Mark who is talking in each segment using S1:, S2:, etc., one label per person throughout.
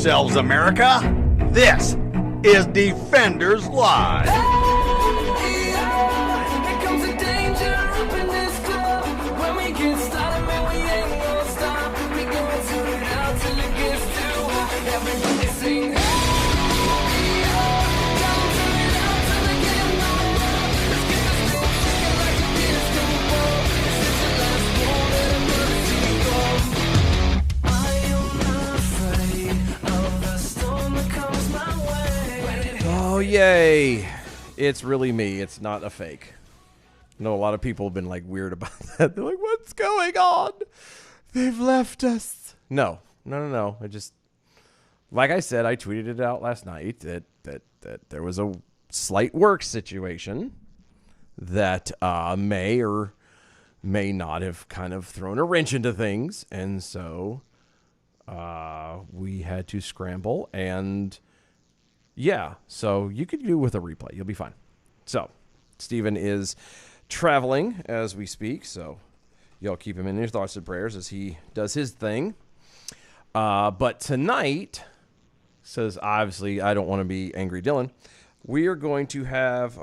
S1: yourselves, America. This is Defenders Live.
S2: Oh, yay. It's really me. It's not a fake. I know a lot of people have been like weird about that. They're like, what's going on? They've left us. No. I just, like I said, I tweeted it out last night that there was a slight work situation that may or may not have kind of thrown a wrench into things. And so we had to scramble and... yeah, so you could do with a replay. You'll be fine. So, Steven is traveling as we speak, so y'all keep him in your thoughts and prayers as he does his thing. But tonight, says obviously I don't want to be Angry Dylan, we are going to have,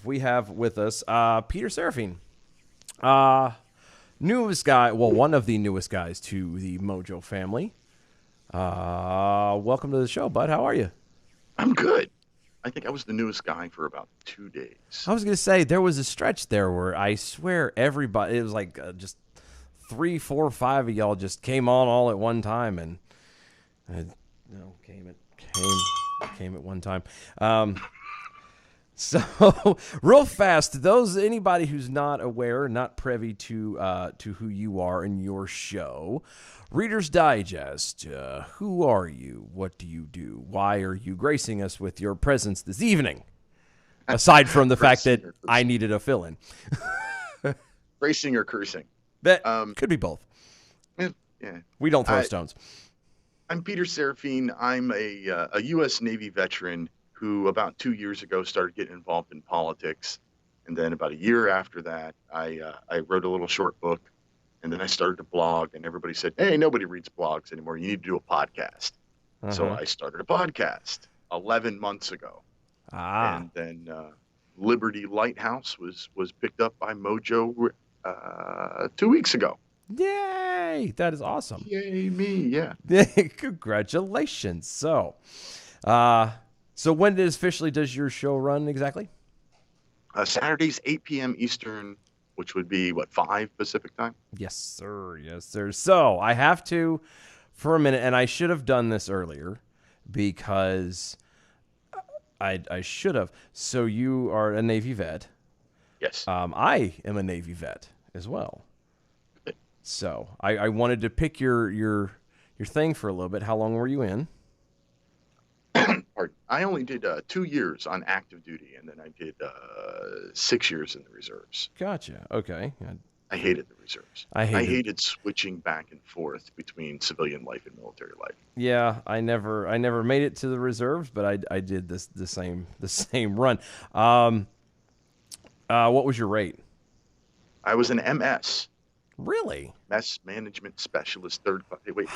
S2: we have with us Peter Seraphine. Newest guy, well, one of the newest guys to the Mojo family. Welcome to the show, bud. How are you?
S3: I'm good. I think I was the newest guy for about 2 days.
S2: I was going to say, there was a stretch there where I swear everybody, it was like just 3, 4, 5 of y'all just came on all at one time and came at one time. So real fast, anybody who's not aware, not privy to who you are in your show, Reader's Digest, who are you? What do you do? Why are you gracing us with your presence this evening? Aside from the fact that I needed a fill-in.
S3: Gracing or cursing?
S2: That could be both.
S3: Yeah.
S2: We don't throw stones.
S3: I'm Peter Seraphine. I'm a U.S. Navy veteran who about 2 years ago started getting involved in politics. And then about a year after that, I wrote a little short book. And then I started to blog, and everybody said, hey, nobody reads blogs anymore. You need to do a podcast. So I started a podcast 11 months ago. And then Liberty Lighthouse was picked up by Mojo 2 weeks ago.
S2: Yay! That is awesome.
S3: Yay, me, yeah.
S2: Congratulations. So when officially does your show run exactly?
S3: Saturdays, 8 p.m. Eastern, which would be, 5 Pacific time?
S2: Yes, sir. Yes, sir. So I have to, for a minute, and I should have done this earlier because I should have. So you are a Navy vet.
S3: Yes.
S2: I am a Navy vet as well. Okay. So I wanted to pick your thing for a little bit. How long were you in?
S3: Pardon. I only did 2 years on active duty, and then I did 6 years in the reserves.
S2: Gotcha. Okay.
S3: I hated the reserves.
S2: I
S3: hated switching back and forth between civilian life and military life.
S2: Yeah, I never made it to the reserves, but I did the same run. What was your rate?
S3: I was an MS.
S2: Really?
S3: Mess management specialist, third. Wait.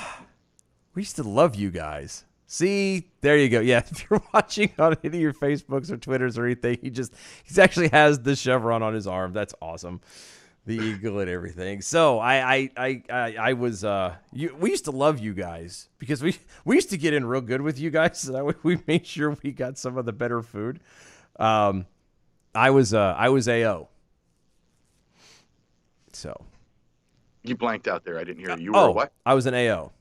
S2: We used to love you guys. See, there you go. Yeah, if you're watching on any of your Facebooks or Twitters or anything, he actually has the chevron on his arm. That's awesome. The eagle and everything. So I was we used to love you guys because we used to get in real good with you guys. So that way we made sure we got some of the better food. I was AO. So
S3: you blanked out there. I didn't hear you. You were what?
S2: I was an AO.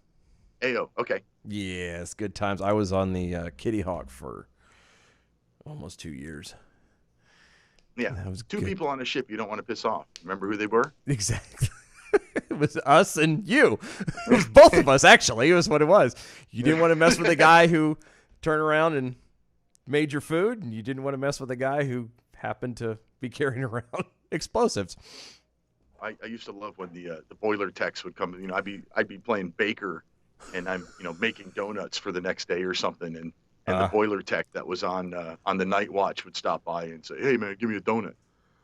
S3: AO. Okay.
S2: Yes, good times. I was on the Kitty Hawk for almost 2 years.
S3: Yeah, that was two people on a ship you don't want to piss off. Remember who they were?
S2: Exactly. It was us and you. It was both of us, actually. It was what it was. You didn't want to mess with the guy who turned around and made your food, and you didn't want to mess with the guy who happened to be carrying around explosives.
S3: I used to love when the boiler techs would come. You know, I'd be playing baker, and I'm making donuts for the next day or something, and the boiler tech that was on the night watch would stop by and say, "Hey man, give me a donut."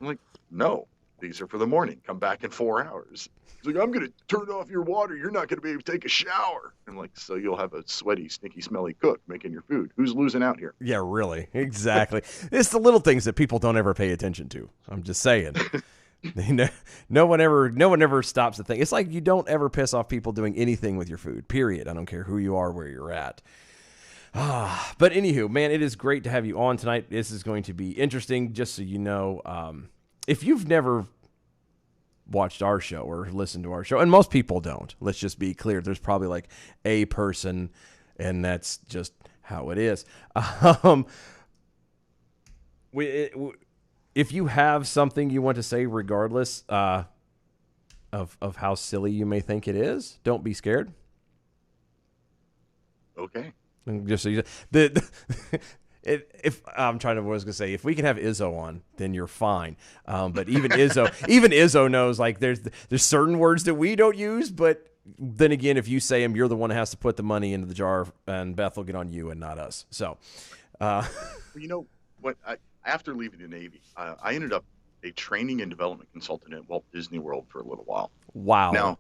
S3: I'm like, "No, these are for the morning. Come back in 4 hours. He's like, I'm going to turn off your water. You're not going to be able to take a shower. I'm like, so you'll have a sweaty, stinky, smelly cook making your food. Who's losing out here?
S2: Yeah, really. Exactly. It's the little things that people don't ever pay attention to. I'm just saying. No one ever stops to think. It's like you don't ever piss off people doing anything with your food, period. I don't care who you are, where you're at. But anywho, man, it is great to have you on tonight. This is going to be interesting, just so you know. If you've never watched our show or listened to our show, and most people don't, let's just be clear. There's probably like a person, and that's just how it is. If you have something you want to say, regardless of how silly you may think it is, don't be scared.
S3: Okay.
S2: And just so you, if I'm trying to, what I was gonna say, if we can have Izzo on, then you're fine. But even Izzo knows, like, there's certain words that we don't use, but then again, if you say them, you're the one who has to put the money into the jar, and Beth will get on you and not us. So,
S3: you know what? After leaving the Navy, I ended up a training and development consultant at Walt Disney World for a little while.
S2: Wow.
S3: Now,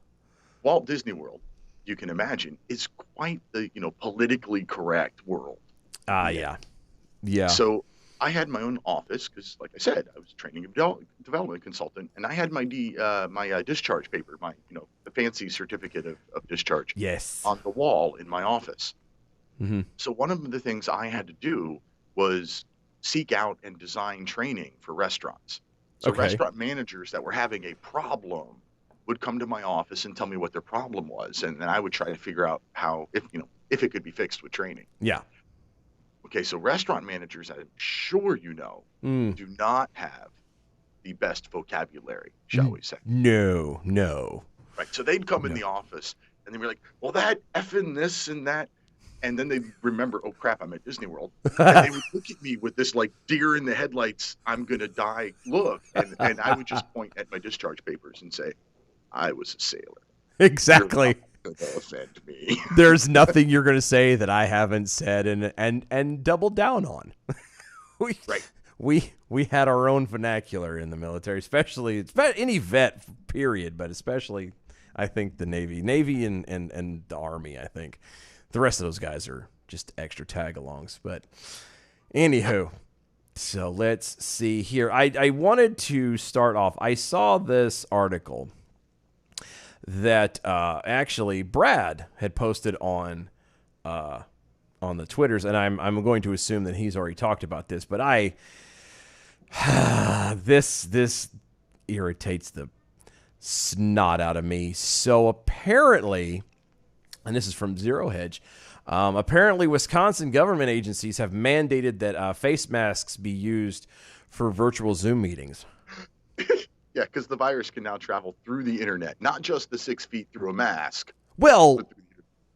S3: Walt Disney World, you can imagine, is quite the politically correct world.
S2: Yeah.
S3: So I had my own office because, like I said, I was a training and development consultant, and I had my discharge paper, the fancy certificate of discharge,
S2: Yes,
S3: on the wall in my office.
S2: Mm-hmm.
S3: So one of the things I had to do was seek out and design training for restaurants. So
S2: Okay.
S3: restaurant managers that were having a problem would come to my office and tell me what their problem was, and then I would try to figure out how, if it could be fixed with training.
S2: Yeah.
S3: Okay, so restaurant managers, I'm sure do not have the best vocabulary, shall we say.
S2: No.
S3: Right, so they'd come in the office, and they'd be like, well, that effing this and that. And then they'd remember, oh, crap, I'm at Disney World. And they would look at me with this, like, deer in the headlights, I'm going to die look. And I would just point at my discharge papers and say, I was a sailor.
S2: Exactly.
S3: You're not gonna offend me.
S2: There's nothing you're going to say that I haven't said and doubled down on. We had our own vernacular in the military, especially any vet, period, but especially, I think, the Navy and the Army, I think. The rest of those guys are just extra tag-alongs. But anywho, so let's see here. I wanted to start off. I saw this article that actually Brad had posted on the Twitters, and I'm going to assume that he's already talked about this. But this irritates the snot out of me. So apparently, and this is from Zero Hedge, apparently Wisconsin government agencies have mandated that face masks be used for virtual Zoom meetings.
S3: Yeah, because the virus can now travel through the internet, not just the 6 feet through a mask.
S2: Well,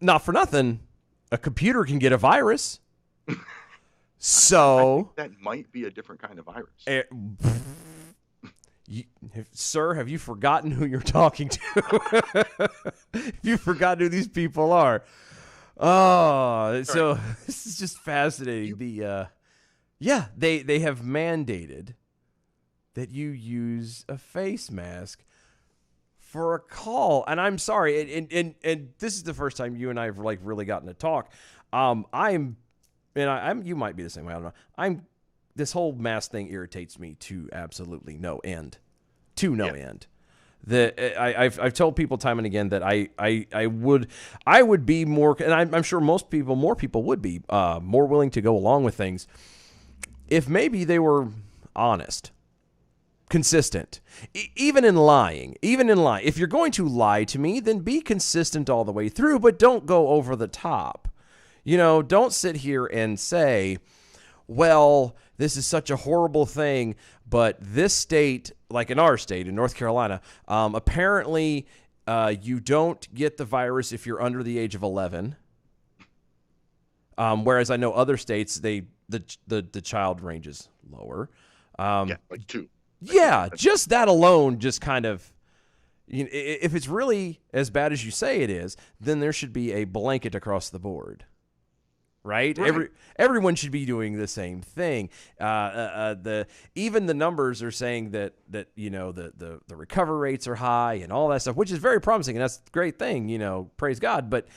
S2: not for nothing, a computer can get a virus. So
S3: I think that might be a different kind of virus.
S2: Sir, have you forgotten who you're talking to? Have you forgotten who these people are? Oh, so this is just fascinating. They have mandated that you use a face mask for a call, and I'm sorry, and this is the first time you and I have like really gotten to talk. You might be the same way. I don't know. This whole mask thing irritates me to absolutely no end. End. I've told people time and again that I would be more, and I'm sure more people would be more willing to go along with things if maybe they were honest, consistent, even in lying. If you're going to lie to me, then be consistent all the way through, but don't go over the top. Don't sit here and say, well, this is such a horrible thing, but this state, like in our state, in North Carolina, apparently you don't get the virus if you're under the age of 11. Whereas I know other states, the child range is lower.
S3: Like 2.
S2: Yeah, just that alone, just kind of, if it's really as bad as you say it is, then there should be a blanket across the board. right? Everyone should be doing the same thing. Even the numbers are saying that the recovery rates are high and all that stuff, which is very promising, and that's a great thing. Praise God. But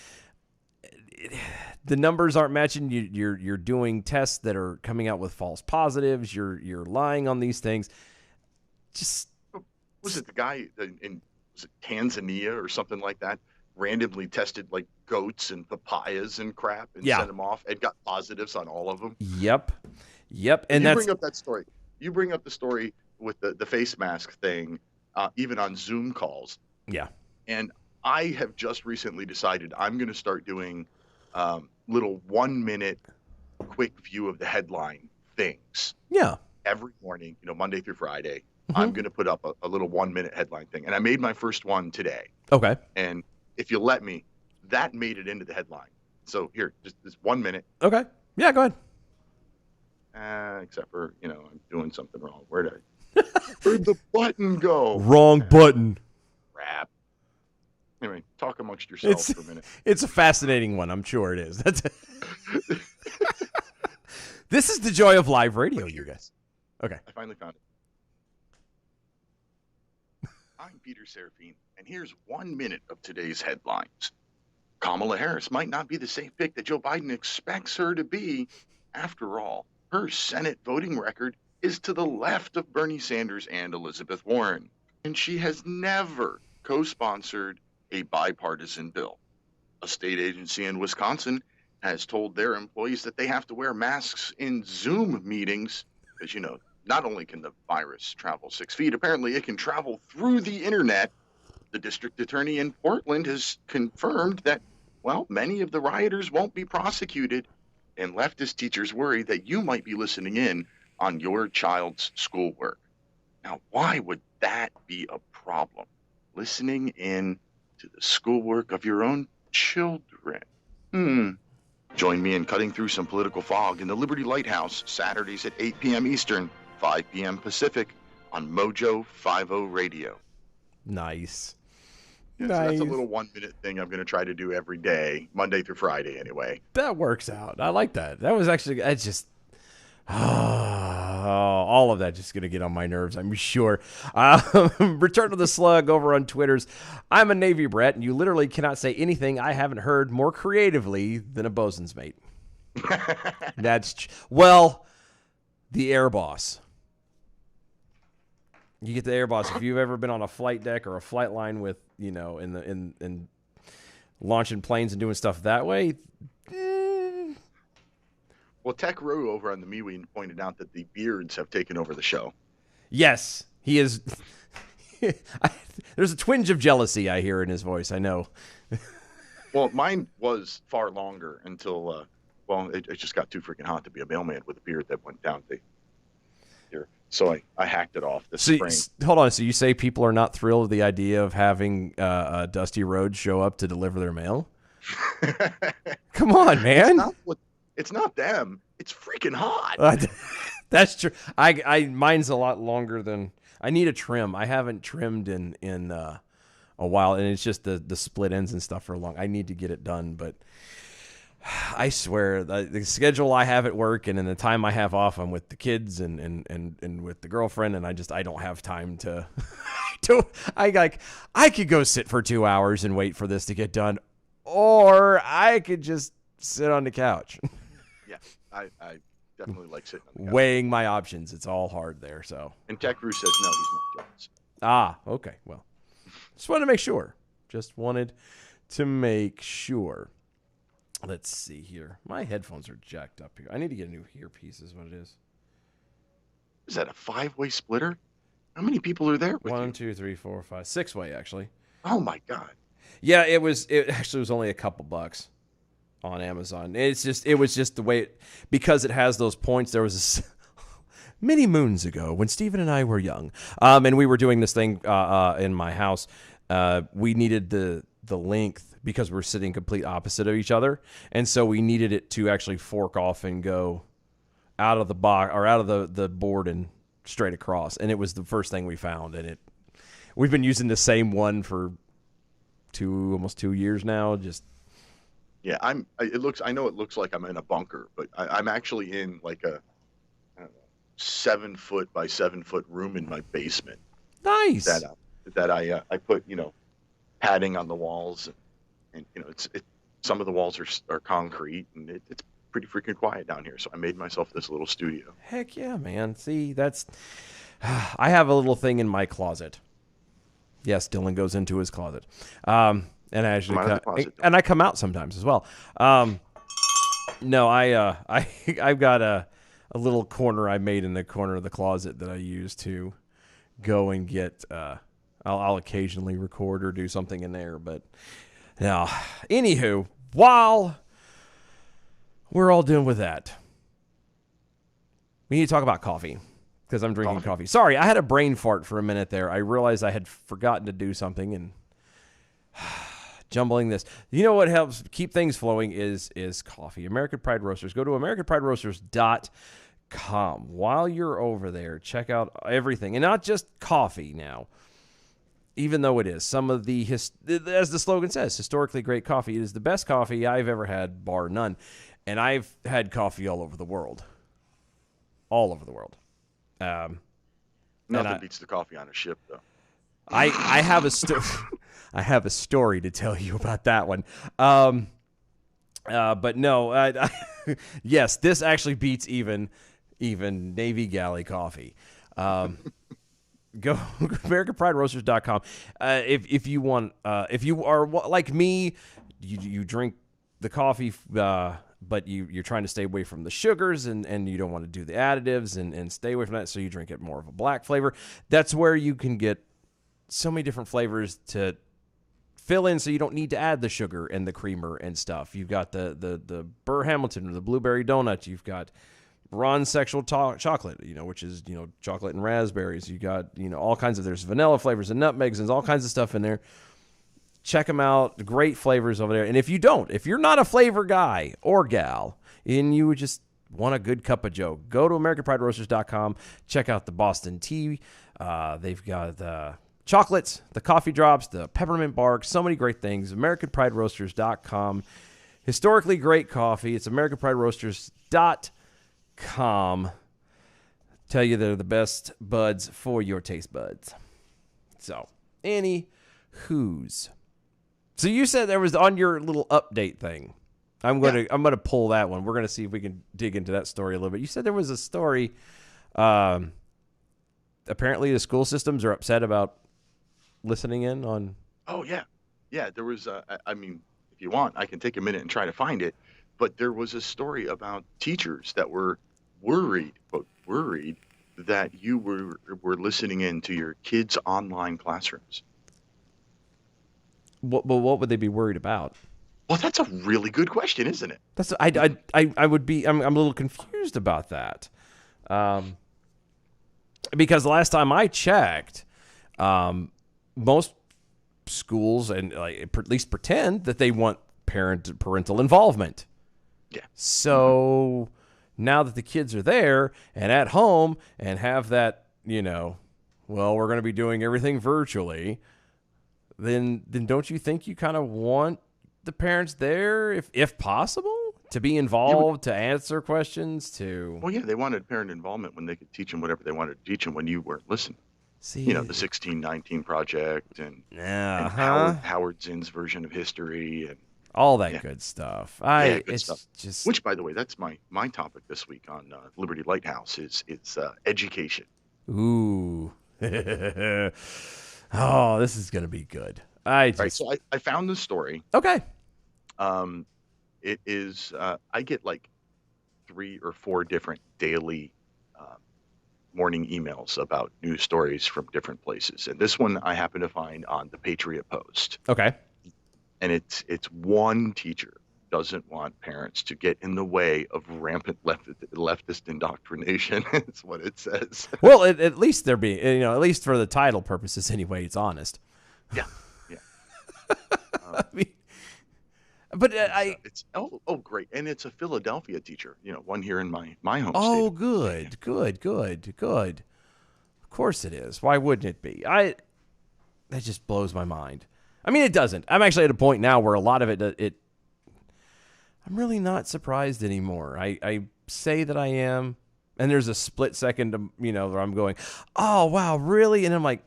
S2: the numbers aren't matching. You're doing tests that are coming out with false positives. You're lying on these things. Just
S3: was it the guy was it Tanzania or something like that? Randomly tested like goats and papayas and crap and sent them off and got positives on all of them.
S2: Yep. And
S3: you bring up that story. You bring up the story with the face mask thing, even on Zoom calls.
S2: Yeah.
S3: And I have just recently decided I'm going to start doing little 1 minute quick view of the headline things.
S2: Yeah.
S3: Every morning, Monday through Friday, I'm going to put up a little 1 minute headline thing. And I made my first one today.
S2: Okay.
S3: And if you let me, that made it into the headline. So here, just this 1 minute.
S2: Okay. Yeah, go ahead.
S3: Except for, I'm doing something wrong. Where'd the button go?
S2: Wrong button.
S3: Crap. Anyway, talk amongst yourselves for a minute.
S2: It's a fascinating one. I'm sure it is. This is the joy of live radio, you guys. Okay.
S3: I finally found it. I'm Peter Serafine, and here's 1 minute of today's headlines. Kamala Harris might not be the safe pick that Joe Biden expects her to be. After all, her Senate voting record is to the left of Bernie Sanders and Elizabeth Warren, and she has never co-sponsored a bipartisan bill. A state agency in Wisconsin has told their employees that they have to wear masks in Zoom meetings, because, not only can the virus travel 6 feet, apparently it can travel through the internet. The district attorney in Portland has confirmed that, many of the rioters won't be prosecuted, and leftist teachers worry that you might be listening in on your child's schoolwork. Now, why would that be a problem? Listening in to the schoolwork of your own children. Join me in cutting through some political fog in the Liberty Lighthouse, Saturdays at 8 p.m. Eastern, 5 p.m. Pacific, on Mojo 50 Radio.
S2: Nice.
S3: Yeah, nice. So that's a little 1 minute thing I'm going to try to do every day, Monday through Friday anyway.
S2: That works out. I like that. That was actually, all of that just going to get on my nerves, I'm sure. Return to the Slug over on Twitters. I'm a Navy brat, and you literally cannot say anything I haven't heard more creatively than a bosun's mate. The air boss. You get the air boss. If you've ever been on a flight deck or a flight line with, in launching planes and doing stuff that way.
S3: Well, Tech Row over on the MeWe pointed out that the beards have taken over the show.
S2: Yes, he is. There's a twinge of jealousy I hear in his voice. I know.
S3: Well, mine was far longer until, it just got too freaking hot to be a mailman with a beard that went down here. So I hacked it off this spring.
S2: Hold on. So you say people are not thrilled with the idea of having Dusty Rhodes show up to deliver their mail? Come on, man.
S3: It's not them. It's freaking hot.
S2: That's true. Mine's a lot longer than I need a trim. I haven't trimmed in a while, and it's just the split ends and stuff are long. I need to get it done, but I swear the schedule I have at work and in the time I have off, I'm with the kids and with the girlfriend, and I don't have time to. I could go sit for 2 hours and wait for this to get done, or I could just sit on the couch.
S3: Yeah, I definitely like sitting on the couch.
S2: Weighing my options. It's all hard there. So.
S3: And Tech Roo says no, he's not jealous.
S2: Ah, okay. Well, just wanted to make sure. Let's see here. My headphones are jacked up here. I need to get a new earpiece is what it is.
S3: Is that a 5-way splitter? How many people are there with
S2: 1,
S3: you?
S2: 2, 3, 4, 5, 6-way actually.
S3: Oh my God.
S2: Yeah, it actually was only a couple bucks on Amazon. It was just the way because it has those points. There was this many moons ago when Stephen and I were young, and we were doing this thing in my house. We needed the length because we're sitting complete opposite of each other, and so we needed it to actually fork off and go out of the box or out of the board and straight across. And it was the first thing we found, and we've been using the same one for almost 2 years now. Just
S3: Yeah, I know it looks like I'm in a bunker, but I'm actually in like a, I don't know, 7 foot by 7 foot room in my basement that
S2: Nice.
S3: I put, padding on the walls, and some of the walls are concrete, and it's pretty freaking quiet down here. So I made myself this little studio.
S2: Heck yeah, man. See, that's I have a little thing in my closet. Yes, Dylan goes into his closet. And I actually
S3: Come out of the closet.
S2: and I come out sometimes as well. No, I've got a little corner I made in the corner of the closet that I use to go and get. I'll occasionally record or do something in there, but now, anywho, while we're all done with that, we need to talk about coffee because I'm drinking coffee. Sorry, I had a brain fart for a minute there. I realized I had forgotten to do something and jumbling this. You know what helps keep things flowing is coffee. American Pride Roasters. Go to AmericanPrideRoasters.com. While you're over there, check out everything. And not just coffee now, even though it is. Some of the, as the slogan says, historically great coffee. It is the best coffee I've ever had, bar none. And I've had coffee all over the world. All over the world.
S3: Nothing beats the coffee on a ship, though.
S2: I have a I have a story to tell you about that one. But no, yes, this actually beats even Navy Galley coffee. Go AmericanPrideRoasters.com. If you want, if you are like me, you drink the coffee, but you're trying to stay away from the sugars and you don't want to do the additives and stay away from that, so you drink it more of a black flavor. That's where you can get so many different flavors to fill in, so you don't need to add the sugar and the creamer and stuff. You've got the Burr Hamilton or the blueberry donut. You've got Ron's sexual chocolate, which is chocolate and raspberries. You got all kinds of, there's vanilla flavors and nutmegs and all kinds of stuff in there. Check them out. Great flavors over there. And if you're not a flavor guy or gal, and you just want a good cup of joe, go to AmericanPrideRoasters.com. Check out the Boston tea. They've got the chocolates, the coffee drops, the peppermint bark, so many great things. AmericanPrideRoasters.com. Historically great coffee. It's AmericanPrideRoasters.com. Tell you they're the best buds for your taste buds. So, anywho's. So you said there was on your little update thing. I'm gonna pull that one. We're gonna see if we can dig into that story a little bit. You said there was a story. Apparently, the school systems are upset about listening in on.
S3: Oh yeah. There was. I mean, if you want, I can take a minute and try to find it. But there was a story about teachers that were worried that you were listening in to your kids' online classrooms.
S2: What would they be worried about?
S3: Well, that's a really good question, isn't it?
S2: That's I would be. I'm a little confused about that, because the last time I checked, most schools and at least pretend that they want parental involvement.
S3: Yeah.
S2: So now that the kids are there and at home and have that, we're going to be doing everything virtually. Then don't you think you kind of want the parents there, if possible, to be involved, to answer questions, to...
S3: Well, yeah, they wanted parent involvement when they could teach them whatever they wanted to teach them when you weren't listening.
S2: See,
S3: the 1619 Project and Howard Zinn's version of history and
S2: all that good stuff.
S3: Good stuff. Just... Which, by the way, that's my topic this week on Liberty Lighthouse is education.
S2: Ooh. Oh, this is going to be good.
S3: Right, so I found this story.
S2: Okay.
S3: It is, I get like 3 or 4 different daily morning emails about news stories from different places. And this one I happen to find on the Patriot Post.
S2: Okay.
S3: And it's one teacher doesn't want parents to get in the way of rampant leftist indoctrination. It's what it says.
S2: Well, at least they're being, at least for the title purposes anyway, it's honest.
S3: Yeah.
S2: I mean, but
S3: it's great, and it's a Philadelphia teacher. One here in my home state.
S2: Oh, good. Of course it is. Why wouldn't it be? That just blows my mind. I mean, it doesn't. I'm actually at a point now where a lot of it I'm really not surprised anymore. I say that I am, and there's a split second, where I'm going, oh, wow, really? And I'm like,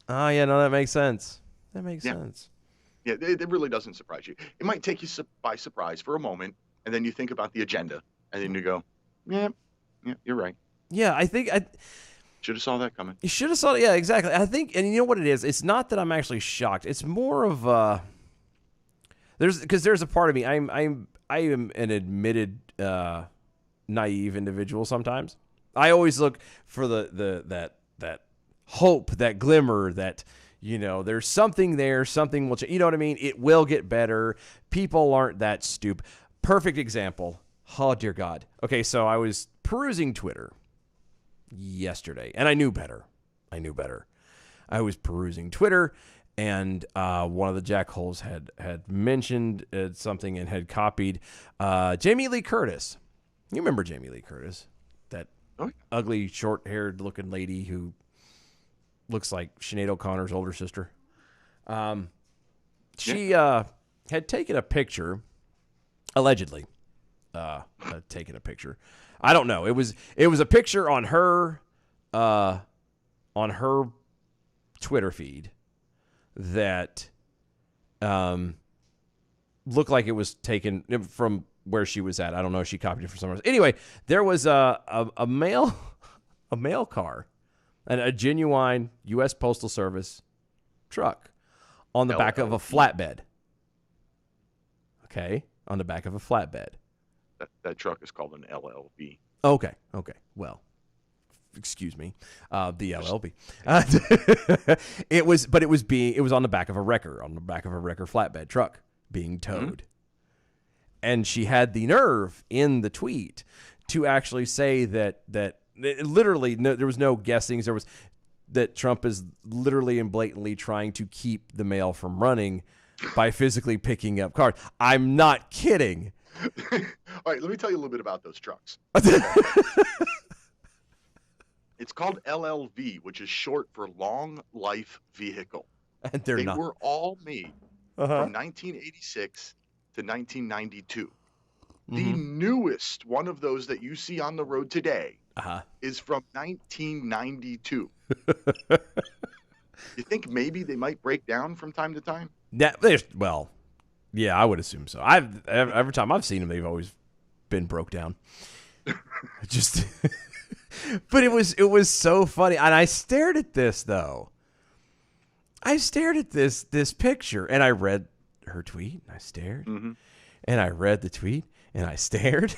S2: oh, yeah, no, that makes sense. That makes sense.
S3: Yeah, it really doesn't surprise you. It might take you by surprise for a moment, and then you think about the agenda, and then you go, yeah, you're right.
S2: Yeah, I think
S3: Should have saw that coming.
S2: you should have saw it. Yeah, exactly. I think, and you know what it is? It's not that I'm actually shocked. It's more of there's a part of me. I am an admitted naive individual. Sometimes I always look for that hope, that glimmer, that there's something there, something will change. You know what I mean? It will get better. People aren't that stupid. Perfect example. Oh dear God. Okay, so I was perusing Twitter yesterday, and I knew better. I was perusing Twitter, and one of the jackholes had mentioned something and had copied Jamie Lee Curtis. You remember Jamie Lee Curtis? That ugly, short-haired looking lady who looks like Sinead O'Connor's older sister. She had taken a picture, allegedly. Taken a picture. I don't know. It was a picture on her Twitter feed that looked like it was taken from where she was at. I don't know if she copied it from somewhere else. Anyway, there was a mail car and a genuine U.S. Postal Service truck on the back of a flatbed. Okay, on the back of a flatbed.
S3: That truck is called an LLB.
S2: Okay. Well, excuse me, the LLB. It was on the back of a wrecker, flatbed truck being towed. And she had the nerve in the tweet to actually say that literally there was no guessings. There was that Trump is literally and blatantly trying to keep the mail from running by physically picking up cars. I'm not kidding.
S3: All right, let me tell you a little bit about those trucks. It's called LLV, which is short for Long Life Vehicle.
S2: And
S3: they were all made from 1986 to 1992. The newest one of those that you see on the road today is from 1992. You think maybe they might break down from time to time?
S2: Well, yeah, I would assume so. Every time I've seen them, they've always been broke down. But it was so funny, and I stared at this though. I stared at this picture, and I read her tweet, and I stared, and I read the tweet, and I stared,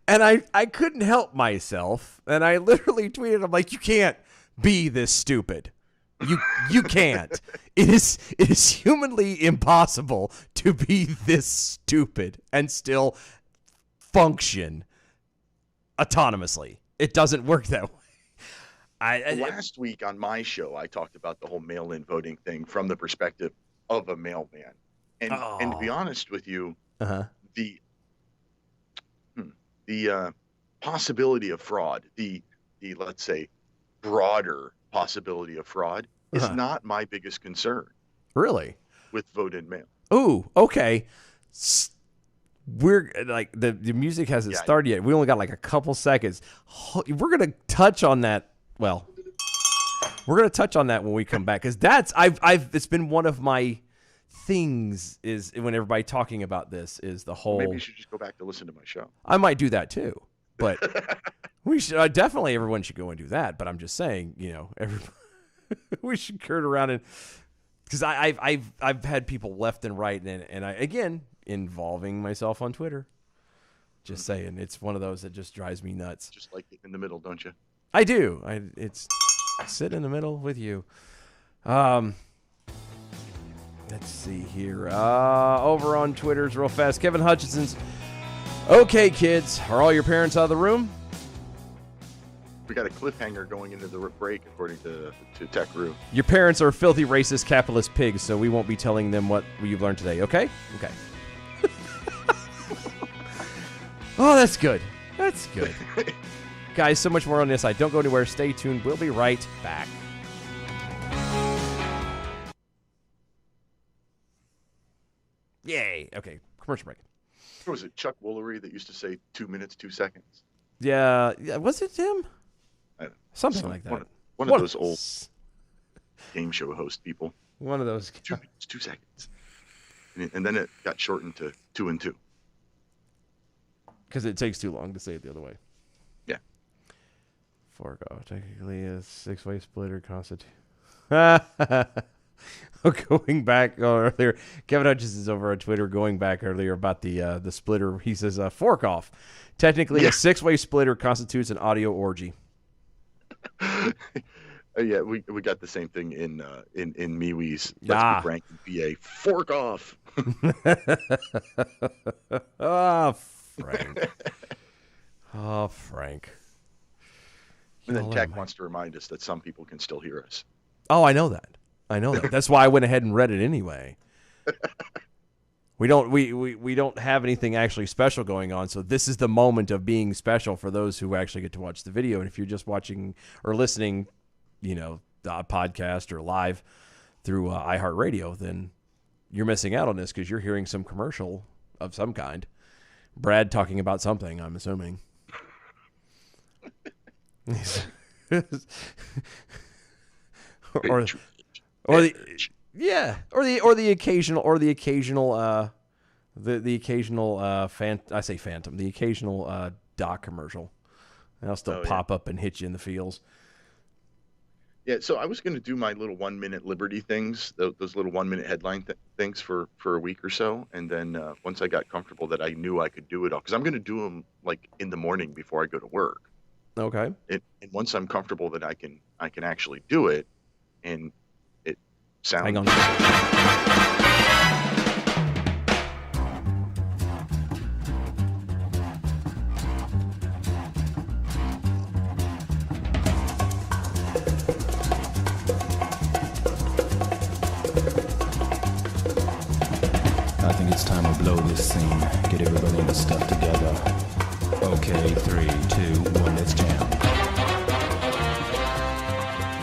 S2: and I couldn't help myself, and I literally tweeted, I'm like, you can't be this stupid. You can't. It is humanly impossible to be this stupid and still function autonomously. It doesn't work that way.
S3: Last week on my show, I talked about the whole mail-in voting thing from the perspective of a mailman, and to be honest with you, the possibility of fraud, the let's say broader possibility of fraud is not my biggest concern. Really? With vote-in mail.
S2: Ooh, okay. We're like the music hasn't started yet. We only got like a couple seconds. We're gonna touch on that. Well, we're gonna touch on that when we come back, because it's been one of my things is when everybody talking about this is the whole.
S3: Maybe you should just go back to listen to my show.
S2: I might do that too, but we should definitely everyone should go and do that. But I'm just saying, we should turn around and because I've had people left and right and I again involving myself on Twitter. Just saying, it's one of those that just drives me nuts.
S3: Just like it in the middle, don't you?
S2: I do. It's sit in the middle with you. Let's see here. Over on Twitter's real fast. Kevin Hutchinson's. Okay, kids, are all your parents out of the room?
S3: We got a cliffhanger going into the break, according to Tech Roo.
S2: Your parents are filthy, racist, capitalist pigs, so we won't be telling them what you've learned today, okay? Okay. Oh, that's good. That's good. Guys, so much more on this side. Don't go anywhere. Stay tuned. We'll be right back. Yay. Okay, commercial break.
S3: What was it, Chuck Woolery that used to say 2 minutes, 2 seconds?
S2: Yeah, was it him?
S3: I don't know.
S2: Something like that.
S3: One of those old game show host people.
S2: One of those.
S3: 2 minutes, 2 seconds. And then it got shortened to 2 and 2.
S2: Because it takes too long to say it the other way.
S3: Yeah.
S2: Fork off. Technically a 6-way splitter constitute. Going back earlier, Kevin Hutchins is over on Twitter going back earlier about the splitter. He says, fork off. Technically, a 6-way splitter constitutes an audio orgy.
S3: Yeah, we got the same thing in MeWe's. Let's be frank, PA. Fork off.
S2: Frank. Oh, Frank.
S3: And then Tech wants to remind us that some people can still hear us.
S2: Oh, I know that. That's why I went ahead and read it anyway. We don't have anything actually special going on, so this is the moment of being special for those who actually get to watch the video. And if you're just watching or listening, the podcast or live through iHeartRadio, then you're missing out on this because you're hearing some commercial of some kind. Brad talking about something, I'm assuming. or the occasional Doc commercial. They'll still pop up and hit you in the feels.
S3: Yeah, so I was going to do my little 1-minute Liberty things, those little 1-minute headline things for a week or so, and then once I got comfortable that I knew I could do it all, because I'm going to do them like in the morning before I go to work.
S2: Okay.
S3: And once I'm comfortable that I can actually do it, and it sounds.
S2: Hang on.
S4: I think it's time to blow this scene. Get everybody in the stuff together. Okay, 3, 2, 1, let's jam.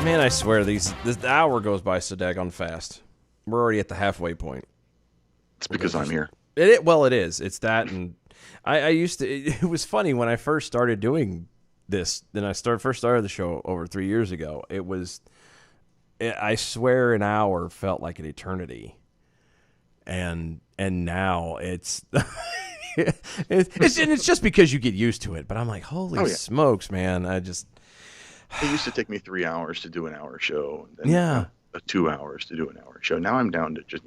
S2: Man, I swear, this hour goes by so daggone fast. We're already at the halfway point.
S3: It's because I'm here.
S2: It is. It's that, and I used to. It was funny when I first started doing this. Then I first started the show over 3 years ago. I swear, an hour felt like an eternity, and now it's. it's just because you get used to it. But I'm like, holy smokes, man! It
S3: used to take me 3 hours to do an hour show, and then 2 hours to do an hour show. Now I'm down to just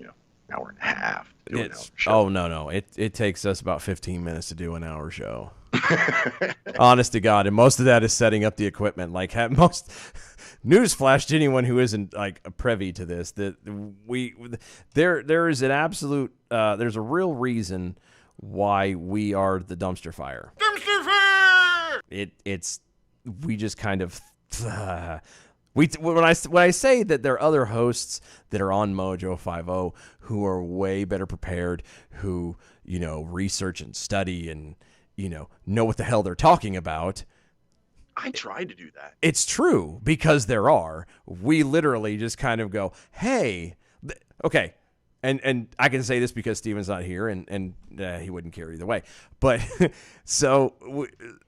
S3: hour and a half to do an hour show.
S2: Oh no! It takes us about 15 minutes to do an hour show. Honest to God, and most of that is setting up the equipment. Like newsflash to anyone who isn't like privy to this, that there is an absolute there's a real reason why we are the dumpster fire. Dumpster fire. We just kind of when I say that there are other hosts that are on Mojo 50 who are way better prepared, who research and study and know what the hell they're talking about.
S3: I tried to do that.
S2: It's true, because there are. We literally just kind of go, hey, okay. And I can say this because Steven's not here, and he wouldn't care either way. But so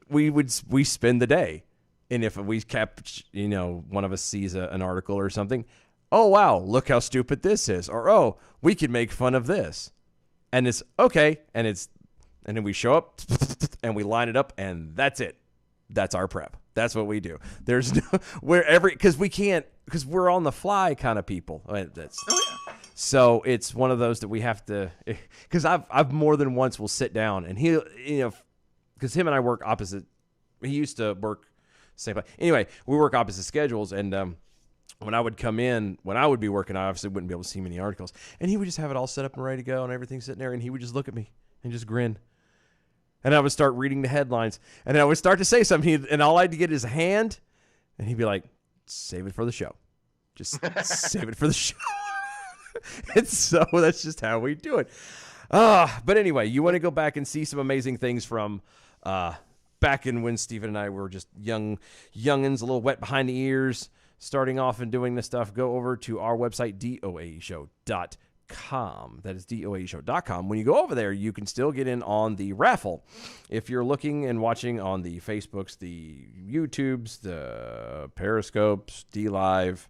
S2: we spend the day, and if we kept, one of us sees an article or something, oh wow, look how stupid this is, or oh, we could make fun of this, and it's okay, and then we show up and we line it up, and that's it. That's our prep. That's what we do. There's no because we're on the fly kind of people. So it's one of those that we have to, because I've more than once will sit down and because him and I work opposite. He used to work same place. Anyway, we work opposite schedules, and when I would come in, when I would be working, I obviously wouldn't be able to see many articles, and he would just have it all set up and ready to go and everything sitting there, and he would just look at me and just grin. And I would start reading the headlines, and then I would start to say something, and all I had to get is a hand, and he'd be like, save it for the show. Just save it for the show. And so that's just how we do it. But anyway, you want to go back and see some amazing things from back in when Steven and I were just youngins, a little wet behind the ears, starting off and doing this stuff. Go over to our website, doaeshow.tv. That is doaeshow.com. When you go over there, you can still get in on the raffle. If you're looking and watching on the Facebooks, the YouTubes, the Periscopes, DLive,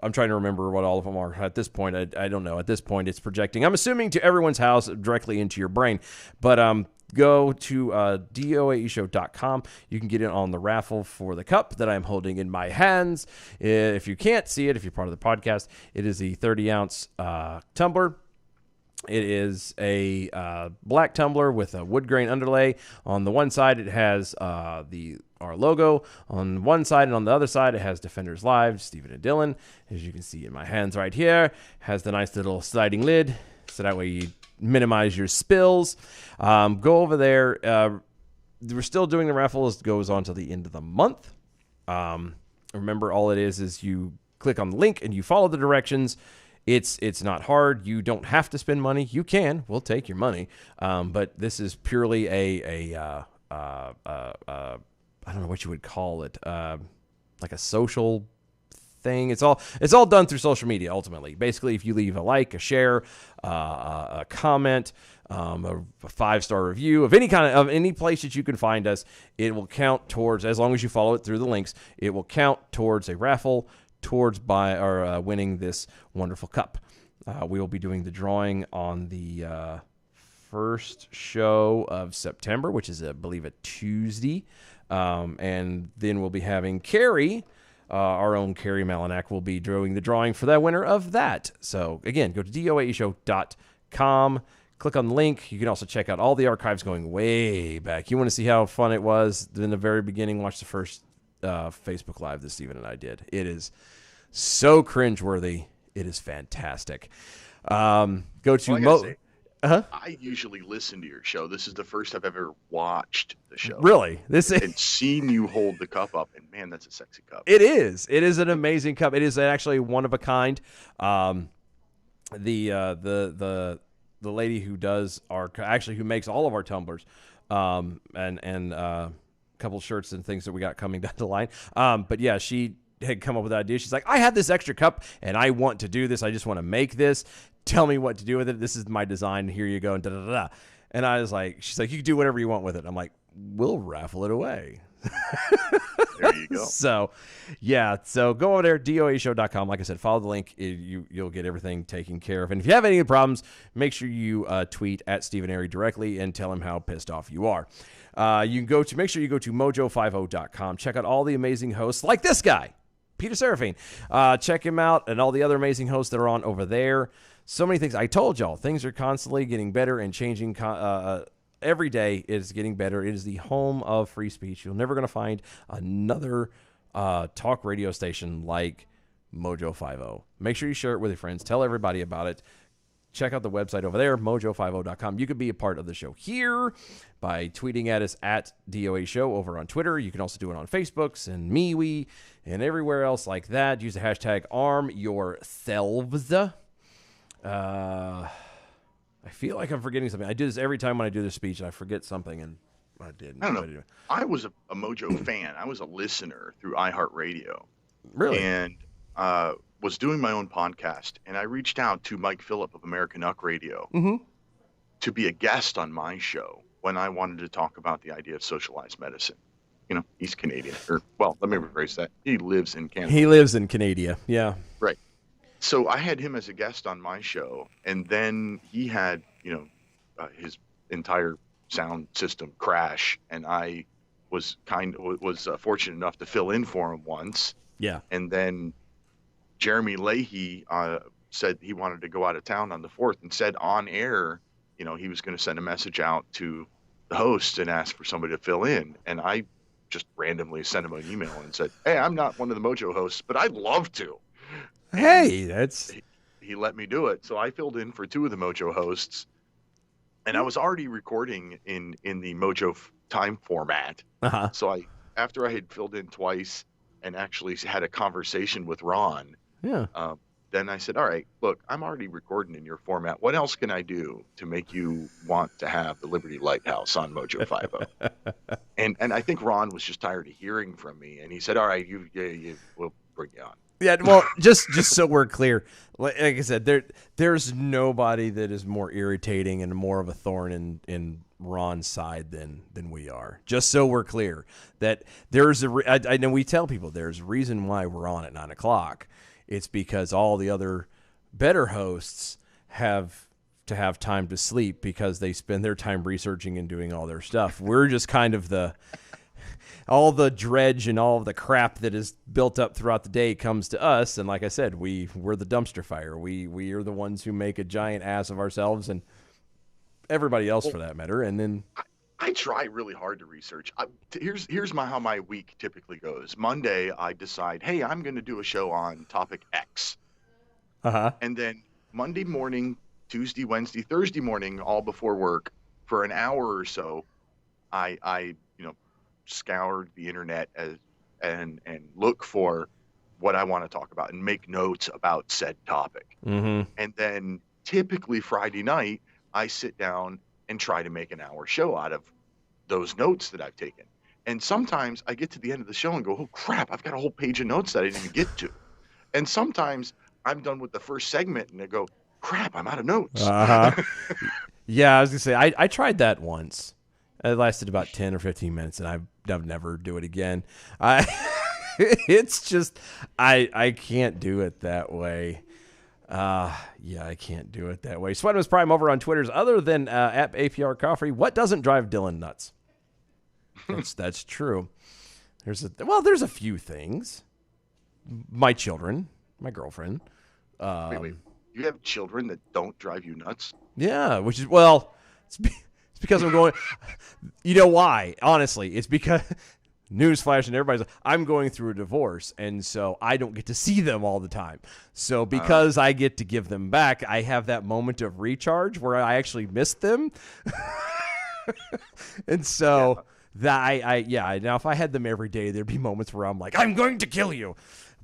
S2: I'm trying to remember what all of them are at this point. I don't know. At this point, it's projecting, I'm assuming, to everyone's house directly into your brain. But go to doaeshow.com. You can get in on the raffle for the cup that I'm holding in my hands. If you can't see it, if you're part of the podcast, it is a 30-ounce tumbler. It is a black tumbler with a wood grain underlay. On the one side, it has our logo. On one side, and on the other side, it has Defenders Live, Stephen and Dylan. As you can see in my hands right here, has the nice little sliding lid, so that way you minimize your spills. Go over there. We're still doing the raffle. It goes on to the end of the month. Remember, all it is you click on the link and you follow the directions. It's not hard. You don't have to spend money. You can. We'll take your money. But this is purely I don't know what you would call it. Like a social thing. It's all done through social media. Ultimately, basically, if you leave a like, a share, a comment, a 5-star review of any place that you can find us, it will count towards, as long as you follow it through the links, it will count towards a raffle, towards winning this wonderful cup. We will be doing the drawing on the first show of September, which is, I believe, a Tuesday. And then we'll be having Carrie, our own Carrie Malinak, will be doing the drawing for that winner of that. So, again, go to doaeshow.com. Click on the link. You can also check out all the archives going way back. You want to see how fun it was in the very beginning, watch the first Facebook Live that Stephen and I did. It is so cringeworthy. It is fantastic. Go to
S3: I usually listen to your show. This is the first I've ever watched the show.
S2: Really?
S3: And seen you hold the cup up, and man, that's a sexy cup.
S2: It is. It is an amazing cup. It is actually one of a kind. The lady who does who makes all of our tumblers, and a couple shirts and things that we got coming down the line. But yeah, she had come up with the idea. She's like, I have this extra cup and I want to do this. I just want to make this. Tell me what to do with it. This is my design. Here you go. And da da da. And I was like, she's like, you can do whatever you want with it. I'm like, we'll raffle it away.
S3: There you go.
S2: So, yeah. So go over there, doaeshow.com. Like I said, follow the link. You'll get everything taken care of. And if you have any problems, make sure you tweet at Stephen Airy directly and tell him how pissed off you are. You can make sure you go to mojo50.com. Check out all the amazing hosts like this guy, Peter Serafine. Check him out and all the other amazing hosts that are on over there. So many things. I told y'all, things are constantly getting better and changing. Every day is getting better. It is the home of free speech. You're never going to find another talk radio station like Mojo 50. Make sure you share it with your friends. Tell everybody about it. Check out the website over there, mojo50.com. You can be a part of the show here by tweeting at us at DOA Show over on Twitter. You can also do it on Facebooks and MeWe and everywhere else like that. Use the hashtag ArmYourselves. I feel like I'm forgetting something. I do this every time when I do this speech, and I forget something, and I didn't.
S3: I don't know. I was a Mojo fan. I was a listener through iHeartRadio.
S2: Really?
S3: And was doing my own podcast, and I reached out to Mike Phillip of American Uck Radio to be a guest on my show when I wanted to talk about the idea of socialized medicine. You know, he's Canadian. Well, let me rephrase that. He lives in Canada.
S2: He lives in Canada, yeah.
S3: Right. So I had him as a guest on my show, and then he had, his entire sound system crash, and I was fortunate enough to fill in for him once.
S2: Yeah.
S3: And then Jeremy Leahy said he wanted to go out of town on the 4th and said on air, he was going to send a message out to the host and ask for somebody to fill in. And I just randomly sent him an email and said, hey, I'm not one of the Mojo hosts, but I'd love to.
S2: Hey,
S3: he let me do it. So I filled in for 2 of the Mojo hosts, and I was already recording in the Mojo time format.
S2: Uh-huh.
S3: So after I had filled in twice and actually had a conversation with Ron, then I said, all right, look, I'm already recording in your format. What else can I do to make you want to have the Liberty Lighthouse on Mojo 50? and I think Ron was just tired of hearing from me, and he said, all right, we'll bring you on.
S2: Yeah, well, just so we're clear, like I said, there's nobody that is more irritating and more of a thorn in Ron's side than we are. Just so we're clear that there's I know we tell people there's a reason why we're on at 9 o'clock. It's because all the other better hosts have to have time to sleep because they spend their time researching and doing all their stuff. We're just kind of all the dredge and all of the crap that is built up throughout the day comes to us. And like I said, we're the dumpster fire. We are the ones who make a giant ass of ourselves and everybody else for that matter. And then
S3: I try really hard to research. Here's how my week typically goes. Monday, I decide, hey, I'm going to do a show on topic X. And then Monday morning, Tuesday, Wednesday, Thursday morning, all before work, for an hour or so, I scoured the internet and look for what I want to talk about and make notes about said topic. And then typically Friday night, I sit down and try to make an hour show out of those notes that I've taken. And sometimes I get to the end of the show and go, oh crap, I've got a whole page of notes that I didn't even get to. And sometimes I'm done with the first segment and I go, crap, I'm out of notes.
S2: Yeah, I was gonna say I tried that once. It lasted about 10 or 15 minutes, and I've never do it again. It's just I can't do it that way. Yeah, I can't do it that way. Sweatimus Prime over on Twitter's other than at APR Coffee. What doesn't drive Dylan nuts? That's true. There's a few things. My children, my girlfriend.
S3: Wait. You have children that don't drive you nuts?
S2: Yeah, which is it's because I'm going. You know why? Honestly, it's because newsflash and everybody's. I'm going through a divorce, and so I don't get to see them all the time. So because I get to give them back, I have that moment of recharge where I actually miss them. And so that now if I had them every day, there'd be moments where I'm like, I'm going to kill you.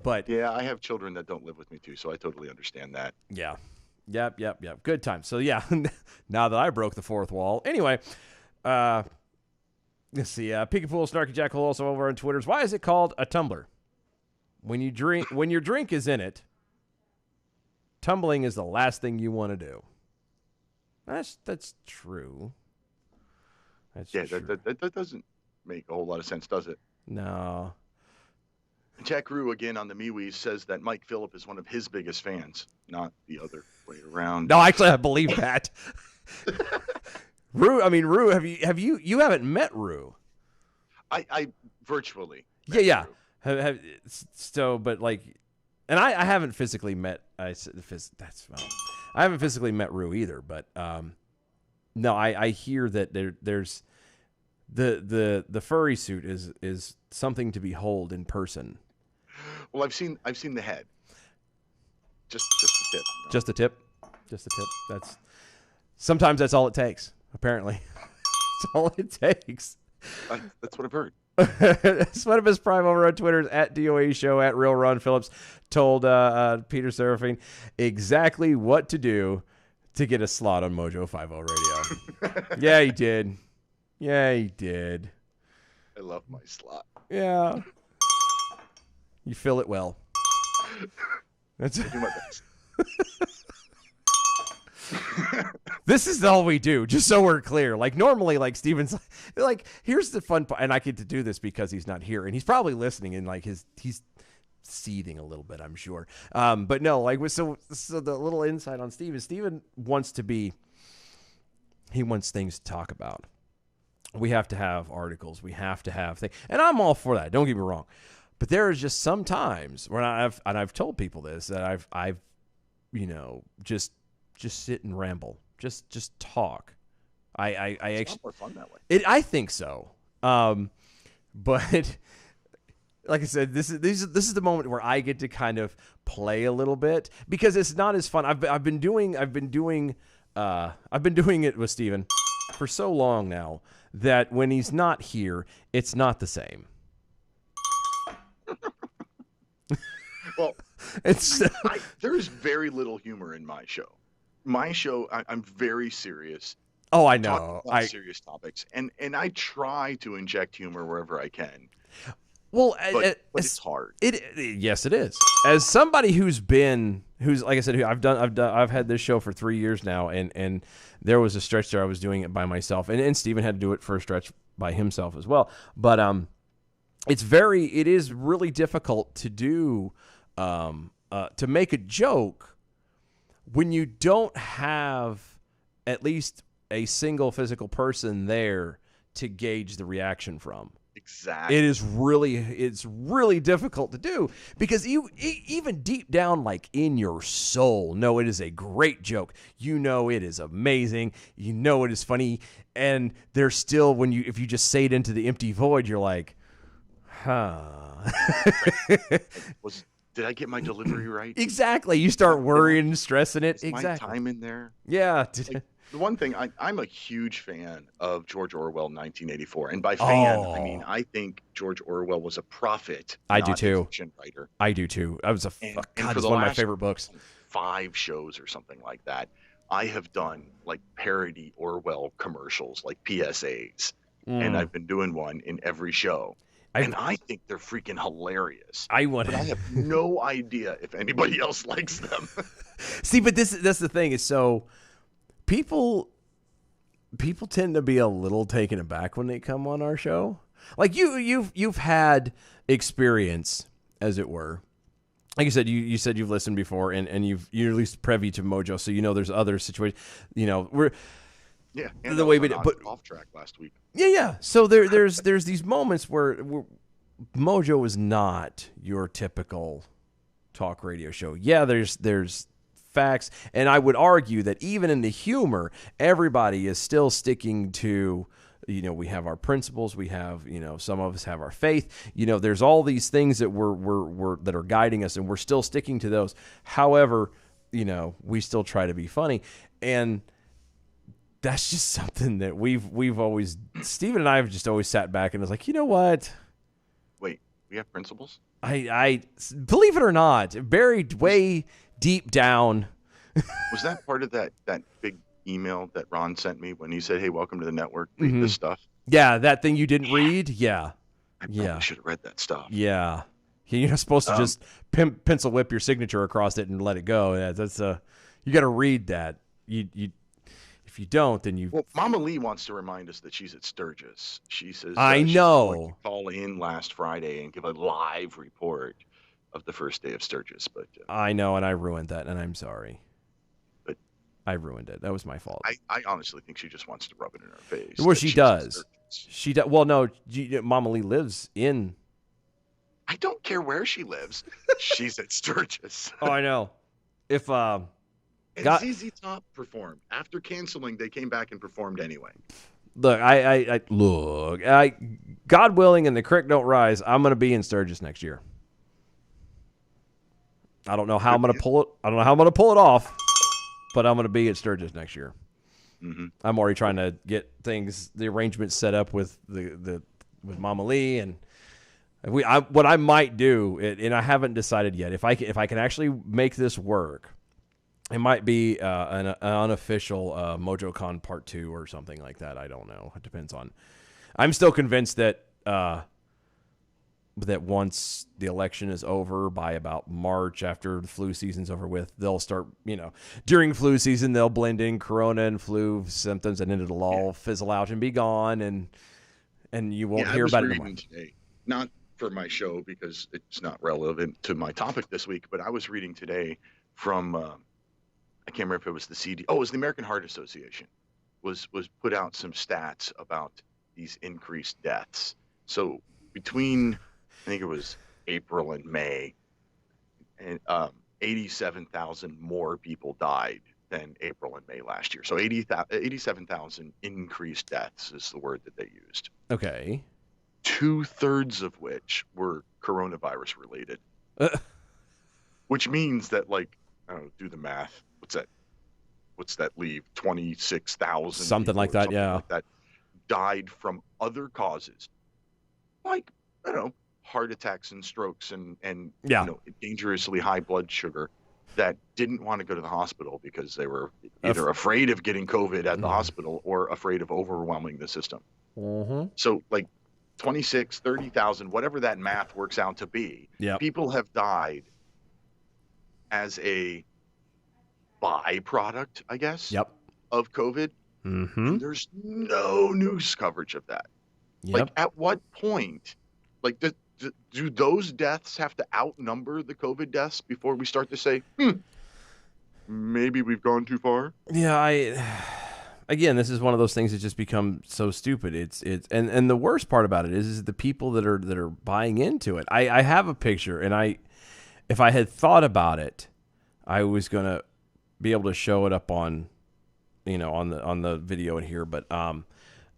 S2: But
S3: yeah, I have children that don't live with me too, so I totally understand that.
S2: Yeah. Yep. Good time. So yeah, now that I broke the fourth wall. Anyway, let's see. Peekapool Snarky Jackal also over on Twitter's. Why is it called a tumbler? When your drink is in it, tumbling is the last thing you want to do. That's true.
S3: True. That doesn't make a whole lot of sense, does it?
S2: No.
S3: Jack Rue again on the MeWe says that Mike Phillip is one of his biggest fans, not the other way around.
S2: No, actually, I believe that. Rue, have you haven't met Rue?
S3: I virtually.
S2: Yeah. But like, and I haven't physically met. I haven't physically met Rue either. But no, I hear that there's the furry suit is something to behold in person.
S3: Well, I've seen the head. Just the tip. No.
S2: Just the tip. Sometimes that's all it takes. Apparently, that's all it takes.
S3: That's what I've heard.
S2: Sweatimus Prime over on Twitter's at DOA Show at Real Ron Phillips told Peter Seraphine exactly what to do to get a slot on Mojo 50 Radio. Yeah, he did.
S3: I love my slot.
S2: Yeah. You fill it well. That's
S3: I do my best.
S2: This is all we do, just so we're clear. Like normally, like Steven's like, here's the fun part, and I get to do this because he's not here, and he's probably listening, and like he's seething a little bit, I'm sure. But no, like so the little insight on Steven wants things to talk about. We have to have articles. We have to have things, and I'm all for that. Don't get me wrong, but there is just some times when I've told people this that I've just sit and ramble, just talk. I actually
S3: more fun that way.
S2: I think so. But like I said, this is the moment where I get to kind of play a little bit because it's not as fun. I've been doing it with Steven for so long now that when he's not here, it's not the same.
S3: Well, there's very little humor in my show. My show, I'm very serious.
S2: Oh, I know.
S3: Serious topics, and I try to inject humor wherever I can.
S2: Well,
S3: but it's hard.
S2: Yes, it is. As somebody who's like I said, I've had this show for 3 years now, and there was a stretch there I was doing it by myself, and Steven had to do it for a stretch by himself as well. But it is really difficult to do to make a joke when you don't have at least a single physical person there to gauge the reaction from.
S3: Exactly.
S2: It's really difficult to do because you even deep down, like in your soul, know it is a great joke. You know it is amazing. You know it is funny, and there's still if you just say it into the empty void, you're like, huh.
S3: Did I get my delivery right?
S2: Exactly. You start worrying and stressing it.
S3: Is my time in there?
S2: Yeah.
S3: The one thing, I'm a huge fan of George Orwell, 1984. And by fan, I mean, I think George Orwell was a prophet.
S2: I do too.
S3: A fiction writer.
S2: I do too. I was it's one of my favorite books.
S3: 5 shows or something like that. I have done like parody Orwell commercials, like PSAs. And I've been doing one in every show. And I think they're freaking hilarious. But I have no idea if anybody else likes them.
S2: See, but that's the thing is so people tend to be a little taken aback when they come on our show. Like you've had experience, as it were. Like you said you've listened before and you're at least privy to Mojo, so you know there's other situations. You know,
S3: and
S2: the way we did, but
S3: off track last week. Yeah.
S2: So there's these moments where Mojo is not your typical talk radio show. Yeah, there's facts, and I would argue that even in the humor, everybody is still sticking to, we have our principles, we have, some of us have our faith. There's all these things that we're that are guiding us, and we're still sticking to those. However, we still try to be funny, and that's just something that we've always, Steven and I have just always sat back and was like, you know what?
S3: Wait, we have principles?
S2: I believe it or not, buried way deep down.
S3: Was that part of that big email that Ron sent me when he said, "Hey, welcome to the network. Read this stuff."
S2: Yeah, that thing you didn't read. Yeah,
S3: I probably should have read that stuff.
S2: Yeah, you're not supposed to just pencil whip your signature across it and let it go. Yeah, that's you got to read that. You if you don't, then you.
S3: Well, Mama Lee wants to remind us that she's at Sturgis. She says
S2: I know.
S3: She's going to call in last Friday and give a live report of the first day of Sturgis, but
S2: I know, and I ruined that, and I'm sorry.
S3: But
S2: I ruined it. That was my fault.
S3: I honestly think she just wants to rub it in her face.
S2: Well, she does. She does. Well, no, Mama Lee lives in.
S3: I don't care where she lives. She's at Sturgis.
S2: Oh, I know. If
S3: and ZZ Top performed after canceling, they came back and performed anyway.
S2: Look, God willing, and the creek don't rise, I'm going to be in Sturgis next year. I don't know how I'm going to pull it. I don't know how I'm going to pull it off, but I'm going to be at Sturgis next year.
S3: Mm-hmm.
S2: I'm already trying to get the arrangements set up with with Mama Lee, and what I might do, and I haven't decided yet. If I can actually make this work, it might be an unofficial MojoCon Part 2 or something like that. I don't know. It depends on. I'm still convinced that once the election is over, by about March, after the flu season's over with, they'll start, during flu season, they'll blend in corona and flu symptoms, and then it'll all fizzle out and be gone, and you won't hear about it anymore.
S3: Today, not for my show because it's not relevant to my topic this week, but I was reading today from, I can't remember if it was the CD. Oh, it was the American Heart Association was put out some stats about these increased deaths. So between, I think it was April and May, and 87,000 more people died than April and May last year. So 87,000 increased deaths is the word that they used.
S2: Okay.
S3: 2/3 of which were coronavirus related, which means that, like, I don't know, do the math. What's that leave? 26,000
S2: something like that. Yeah.
S3: Like that died from other causes, like, I don't know, heart attacks and strokes and dangerously high blood sugar, that didn't want to go to the hospital because they were either afraid of getting COVID at the hospital or afraid of overwhelming the system.
S2: Mm-hmm.
S3: So, like, 26, 30,000, whatever that math works out to be.
S2: Yep.
S3: People have died as a byproduct, I guess,
S2: Yep.
S3: of COVID.
S2: Mm-hmm.
S3: And there's no news coverage of that.
S2: Yep.
S3: Like, at what point, like, do those deaths have to outnumber the COVID deaths before we start to say, maybe we've gone too far?
S2: Yeah, again, this is one of those things that just become so stupid. It's and the worst part about it is the people that are buying into it. I have a picture, and if I had thought about it, I was gonna be able to show it up on, on the video in here, but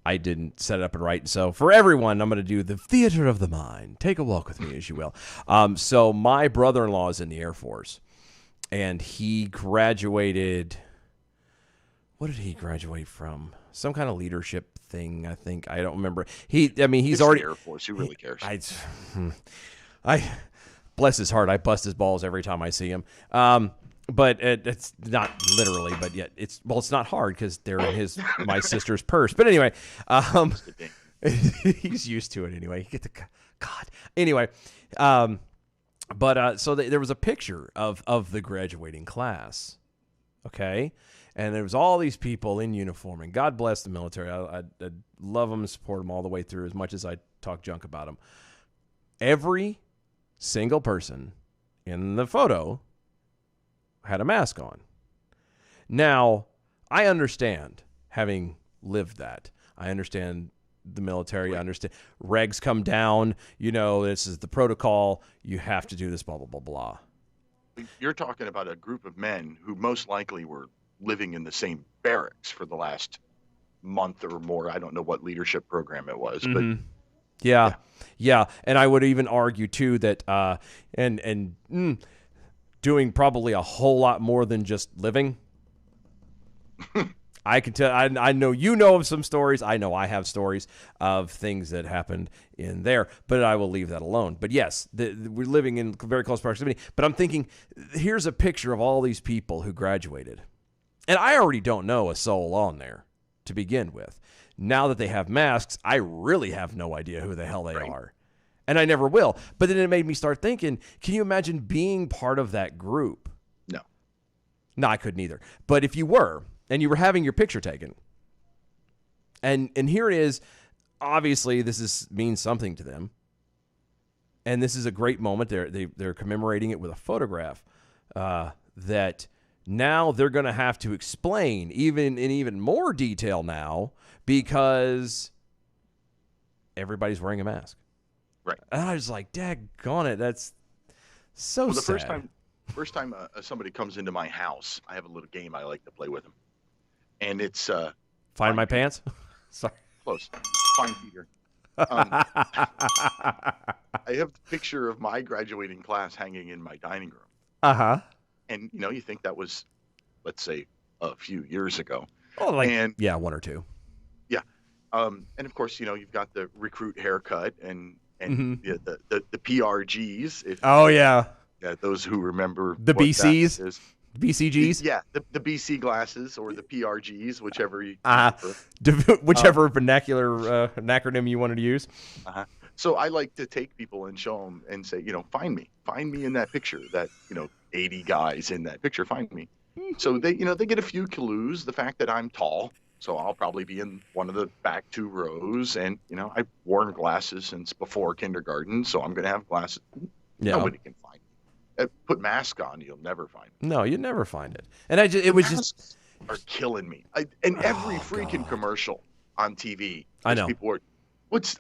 S2: I didn't set it up and right. So for everyone, I'm going to do the theater of the mind. Take a walk with me, as you will. So my brother-in-law is in the Air Force, and he graduated. What did he graduate from? Some kind of leadership thing, I think. I don't remember. He's
S3: It's
S2: already
S3: the Air Force. Who really cares?
S2: I bless his heart. I bust his balls every time I see him. But it's not literally, but yet it's not hard because they're in my sister's purse. But anyway, he's used to it anyway. You get the God. Anyway, so there was a picture of the graduating class. Okay. And there was all these people in uniform, and God bless the military. I love them and support them all the way through, as much as I talk junk about them. Every single person in the photo had a mask on. Now, I understand, having lived that. I understand the military. I understand regs come down. This is the protocol. You have to do this, blah, blah, blah, blah.
S3: You're talking about a group of men who most likely were living in the same barracks for the last month or more. I don't know what leadership program it was, but
S2: yeah. And I would even argue too that doing probably a whole lot more than just living. I can tell. I know of some stories. I know I have stories of things that happened in there, but I will leave that alone. But yes, we're living in very close proximity. But I'm thinking, here's a picture of all these people who graduated, and I already don't know a soul on there to begin with. Now that they have masks, I really have no idea who the hell they are. And I never will. But then it made me start thinking, can you imagine being part of that group? No, I couldn't either. But if you were, and you were having your picture taken, and here it is, obviously this means something to them. And this is a great moment. They're commemorating it with a photograph that now they're going to have to explain even more detail now, because everybody's wearing a mask.
S3: Right.
S2: And I was like, daggone it, that's so sad.
S3: First time somebody comes into my house, I have a little game I like to play with them. And it's...
S2: Find my pants? Sorry.
S3: Close. Find Peter. I have the picture of my graduating class hanging in my dining room.
S2: Uh-huh.
S3: And, you think that was, let's say, a few years ago.
S2: Oh, one or two.
S3: Yeah. And, of course, you've got the recruit haircut and the PRGs.
S2: Yeah,
S3: those who remember
S2: the BCs, BCGs.
S3: Yeah, the BC glasses or the PRGs, whichever you
S2: whichever vernacular acronym you wanted to use.
S3: So I like to take people and show them and say, find me in that picture, that 80 guys in that picture, find me. So they get a few clues. The fact that I'm tall, so I'll probably be in one of the back two rows, and I've worn glasses since before kindergarten, so I'm going to have glasses.
S2: Yeah.
S3: Nobody can find me. Put mask on, you'll never find me.
S2: No, you never find it. And masks
S3: are killing me. Every freaking commercial on TV.
S2: I know.
S3: People were.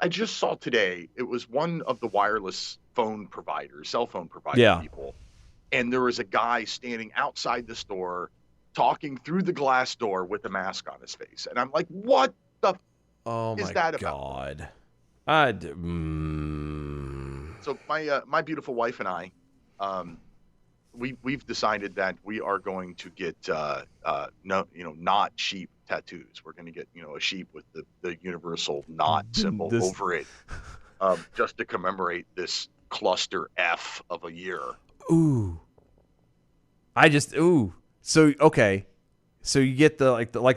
S3: I just saw today. It was one of the wireless phone providers, cell phone provider people, and there was a guy standing outside the store, talking through the glass door with a mask on his face, and I'm like, what the? Is that about?
S2: God.
S3: So my beautiful wife and I, we've decided that we are going to get not sheep tattoos. We're going to get a sheep with the universal not symbol over it, just to commemorate this cluster F of a year.
S2: Ooh. So okay, so you get the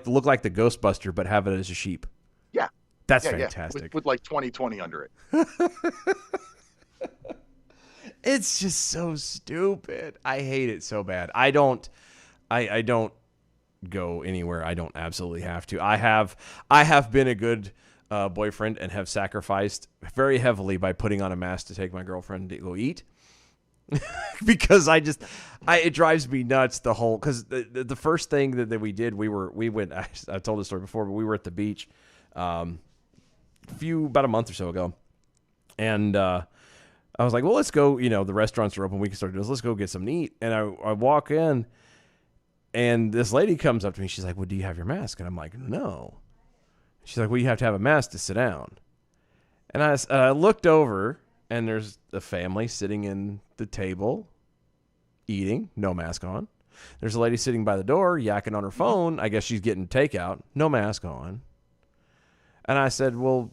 S2: look like the Ghostbuster, but have it as a sheep.
S3: Yeah.
S2: That's
S3: Yeah,
S2: fantastic.
S3: with like 2020 under it.
S2: It's just so stupid. I hate it so bad. I don't go anywhere I don't absolutely have to. I have been a good boyfriend and have sacrificed very heavily by putting on a mask to take my girlfriend to go eat. Because it drives me nuts because the first thing that we did, we went, I told this story before, but we were at the beach about a month or so ago. And I was like, well, let's go, the restaurants are open. We can start doing this. Let's go get something to eat. And I walk in and this lady comes up to me. She's like, well, do you have your mask? And I'm like, no. She's like, well, you have to have a mask to sit down. And I looked over and there's a family sitting in the table eating, no mask on. There's a lady sitting by the door yakking on her phone. I guess she's getting takeout, no mask on. And I said, well,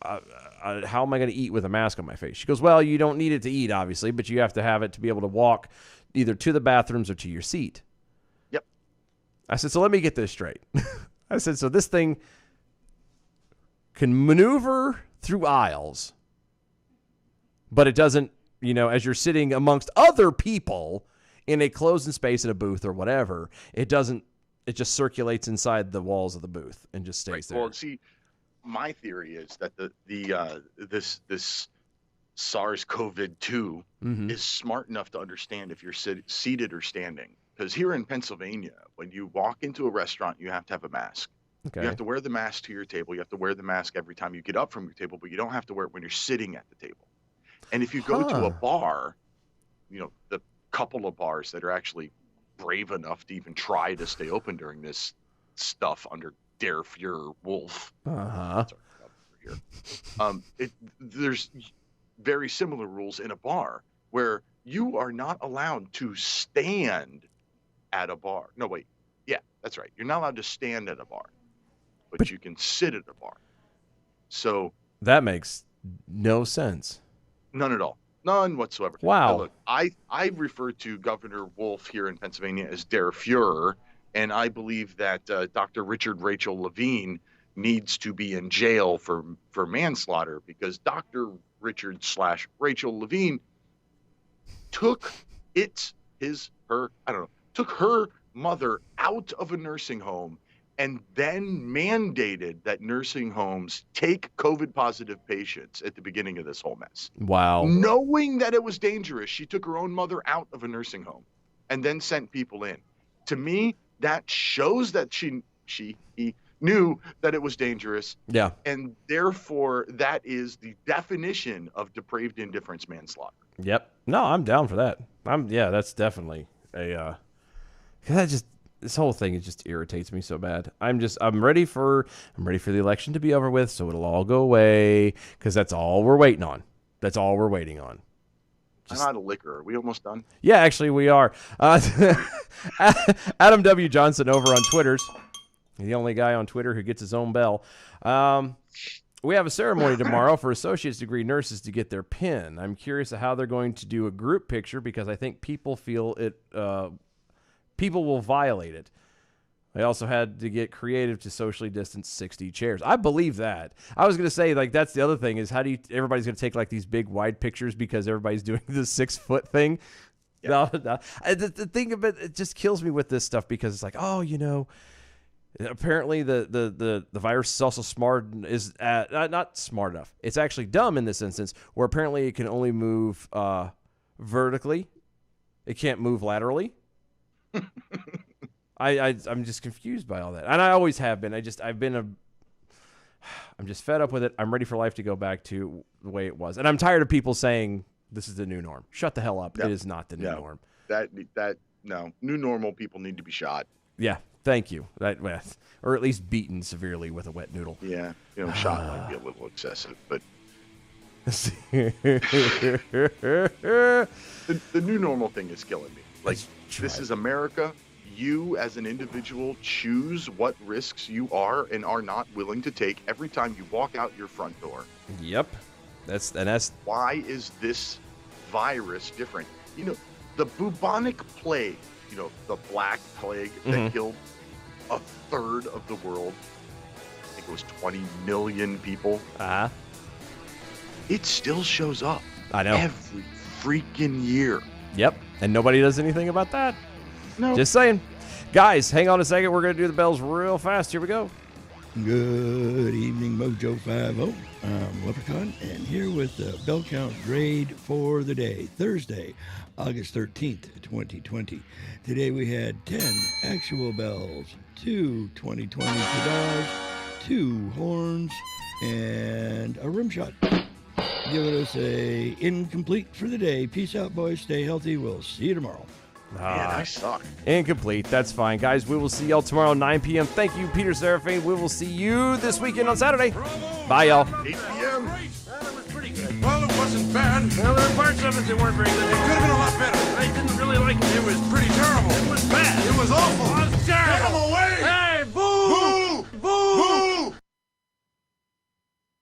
S2: how am I going to eat with a mask on my face? She goes, well, you don't need it to eat, obviously, but you have to have it to be able to walk either to the bathrooms or to your seat.
S3: Yep. I
S2: said, so let me get this straight. I said, so this thing can maneuver through aisles, but it doesn't, as you're sitting amongst other people in a closed space in a booth or whatever, it just circulates inside the walls of the booth and just stays there.
S3: Well, see, my theory is that this SARS-CoV-2 is smart enough to understand if you're seated or standing. Because here in Pennsylvania, when you walk into a restaurant, you have to have a mask. Okay. You have to wear the mask to your table. You have to wear the mask every time you get up from your table, but you don't have to wear it when you're sitting at the table. And if you go to a bar, the couple of bars that are actually brave enough to even try to stay open during this stuff under Der Fuhrer Wolf. There's very similar rules in a bar where you are not allowed to stand at a bar. No, wait. Yeah, that's right. You're not allowed to stand at a bar, but you can sit at a bar. So
S2: that makes no sense.
S3: None at all. None whatsoever.
S2: Wow.
S3: Now, look, I refer to Governor Wolf here in Pennsylvania as Der Fuhrer, and I believe that Dr. Richard Rachel Levine needs to be in jail for manslaughter because Dr. Richard/Rachel Levine took her mother out of a nursing home and then mandated that nursing homes take COVID positive patients at the beginning of this whole mess.
S2: Wow.
S3: Knowing that it was dangerous, she took her own mother out of a nursing home and then sent people in. To me, that shows that he knew that it was dangerous.
S2: Yeah.
S3: And therefore, that is the definition of depraved indifference manslaughter.
S2: Yep. No, I'm down for that. That's definitely this whole thing, it just irritates me so bad. I'm ready for the election to be over with so it'll all go away because that's all we're waiting on. That's all we're waiting on.
S3: I'm out of liquor. Are we almost done?
S2: Yeah, actually we are. Adam W. Johnson over on Twitter's the only guy on Twitter who gets his own bell. We have a ceremony tomorrow for associate's degree nurses to get their PIN. I'm curious how they're going to do a group picture because I think people feel it. People will violate it. They also had to get creative to socially distance 60 chairs. I believe that. I was going to say, that's the other thing is everybody's going to take these big wide pictures because everybody's doing the 6 foot thing. Yep. No. The thing of it just kills me with this stuff because it's apparently the virus is also not smart enough. It's actually dumb in this instance where apparently it can only move vertically. It can't move laterally. I'm just confused by all that, and I always have been. I'm just fed up with it. I'm ready for life to go back to the way it was, and I'm tired of people saying this is the new norm. Shut the hell up! Yep. It is not the new norm.
S3: No, new normal people need to be shot.
S2: Yeah, thank you. Or at least beaten severely with a wet noodle.
S3: Yeah, shot might be a little excessive, but the new normal thing is killing me. This is America. You as an individual choose what risks you are and are not willing to take every time you walk out your front door.
S2: Yep. That's
S3: why is this virus different? The bubonic plague, the black plague that killed a third of the world think it was 20 million people.
S2: Uh-huh.
S3: It still shows up.
S2: I know.
S3: Every freaking year.
S2: Yep. And nobody does anything about that.
S3: No.
S2: Just saying. Guys, hang on a second. We're going to do the bells real fast. Here we go.
S5: Good evening, Mojo 50. I'm Leprechaun, and here with the bell count grade for the day, Thursday, August 13th, 2020. Today we had 10 actual bells, 2 2020 pedals, 2 horns, and a rim shot. Giving us a incomplete for the day. Peace out, boys. Stay healthy. We'll see you tomorrow.
S3: Man, I suck.
S2: Incomplete. That's fine. Guys, we will see y'all tomorrow, 9 p.m. Thank you, Peter Seraphine. We will see you this weekend on Saturday. Bye, y'all.
S3: 8 p.m.
S6: That was pretty good. Well, it wasn't bad. Well, there were parts of it that weren't very good. It could have been a lot better. I didn't really like it. It was pretty terrible. It was bad. It was awful. It was terrible. Get him away!